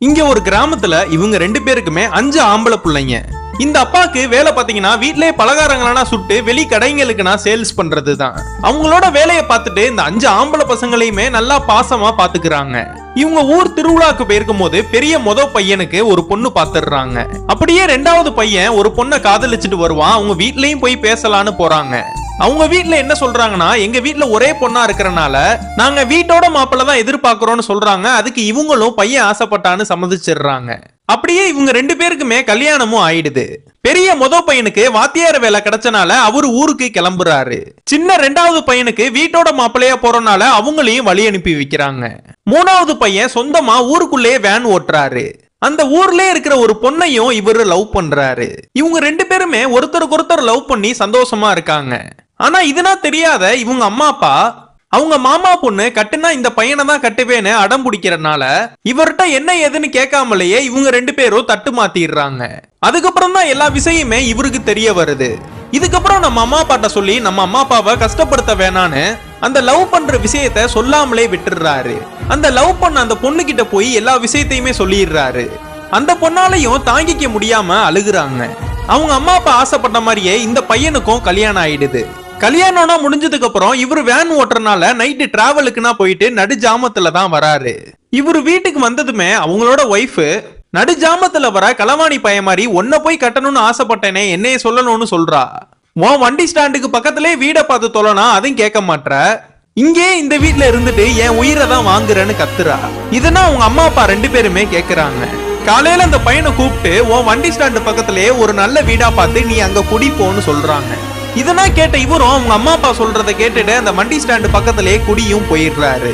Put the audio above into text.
இங்க ஒரு கிராமத்துல இவங்க 2 பேருக்குமே 5 ஆம்பளை பிள்ளைங்க. இந்த அப்பாக்கு வேலை பாத்தீங்கன்னா வீட்லயே பலகாரங்களா சுட்டு வெளி கடைங்களுக்கு நான் சேல்ஸ் பண்றதுதான். அவங்களோட வேலையை பார்த்துட்டு இந்த 5 ஆம்பளை பசங்களையுமே நல்லா பாசமா பாத்துக்கிறாங்க. இவங்க ஊர் திருவிழாக்கு போயிருக்கும் போது பெரிய பையனுக்கு ஒரு பொண்ணு பாத்துடுறாங்க. அப்படியே 2வது பையன் ஒரு பொண்ணை காதலிச்சுட்டு வருவான். அவங்க வீட்லயும் போய் பேசலான்னு போறாங்க. அவங்க வீட்ல என்ன சொல்றாங்கன்னா, எங்க வீட்ல ஒரே பொண்ணா இருக்கறனால நாங்க வீட்டோட மாப்பிள்ள தான் எதிர்பார்க்கிறோம்னு சொல்றாங்க. அதுக்கு இவங்களும் பையன் ஆசைப்பட்டான்னு சம்மதிச்சிடுறாங்க. அப்படியே இவங்க 2 பேருக்குமே கல்யாணமும் ஆயிடுது. பெரிய பையனுக்கு வாத்தியார் வேலை கிடைச்சனால அவரு ஊருக்கு கிளம்புறாரு. சின்ன 2வது பையனுக்கு வீட்டோட மாப்பிள்ளையா போறனால அவங்களையும் வழி அனுப்பி வைக்கிறாங்க. 3வது பையன் சொந்தமா ஊருக்குள்ளே வேன் ஓட்டுறாரு. அந்த ஊர்ல இருக்கிற ஒரு பொண்ணையும் இவரு லவ் பண்றாரு. இவங்க 2 பேருமே ஒருத்தருக்கு ஒருத்தர் லவ் பண்ணி சந்தோஷமா இருக்காங்க. ஆனா இதுனா தெரியாத இவங்க அம்மா அப்பா அவங்க மாமா பொண்ணு கட்டுனா இந்த பையனை தான் கட்டுவேன்னு அடம் பிடிக்கிறனால இவர்கிட்ட என்ன ஏதுன்னு கேட்காமலேயே இவங்க 2 பேரும் தட்டு மாத்திடுறாங்க. அதுக்கப்புறம் தான் எல்லா விஷயமே இவருக்கு தெரிய வருது. இதுக்கப்புறம் நம்ம அம்மா அப்பாட்ட சொல்லி நம்ம அம்மா அப்பாவை கஷ்டப்படுத்த வேணான்னு அந்த லவ் பண்ற விஷயத்த சொல்லாமலே விட்டுறாரு. அந்த லவ் பண்ண அந்த பொண்ணு கிட்ட போய் எல்லா விஷயத்தையுமே சொல்லிடுறாரு. அந்த பொண்ணாலையும் தாங்கிக்க முடியாம அழுகுறாங்க. அவங்க அம்மா அப்பா ஆசைப்பட்ட மாதிரியே இந்த பையனுக்கும் கல்யாணம் ஆயிடுது. கல்யாணம்னா முடிஞ்சதுக்கு அப்புறம் இவரு வேன் ஓட்டுறனால நைட்டு டிராவலுக்குனா போயிட்டு நடுஜாமத்துல தான் வராரு. இவரு வீட்டுக்கு வந்ததுமே அவங்களோட ஒய்ஃப் நடுஜாமத்துல வர களவாணி பையன் மாதிரி ஒன்ன போய் கட்டணும்னு ஆசைப்பட்டேனே என்னைய சொல்லணும்னு சொல்றா. உன் வண்டி ஸ்டாண்டுக்கு பக்கத்திலே வீடை பார்த்து தொலைனா அதையும் கேட்க மாட்ற. இங்கே இந்த வீட்டுல இருந்துட்டு என் உயிரை தான் வாங்குறேன்னு கத்துறா. இதனா அவங்க அம்மா அப்பா 2 பேருமே கேக்குறாங்க. காலையில அந்த பையனை கூப்பிட்டு உன் வண்டி ஸ்டாண்டு பக்கத்திலே ஒரு நல்ல வீடா பார்த்து நீ அங்க குடி போன்னு சொல்றாங்க. இதனா கேட்ட இவரும் அவங்க அம்மா அப்பா சொல்றதை கேட்டுட்டு அந்த வண்டி ஸ்டாண்டு பக்கத்திலே குடியும் போயிடுறாரு.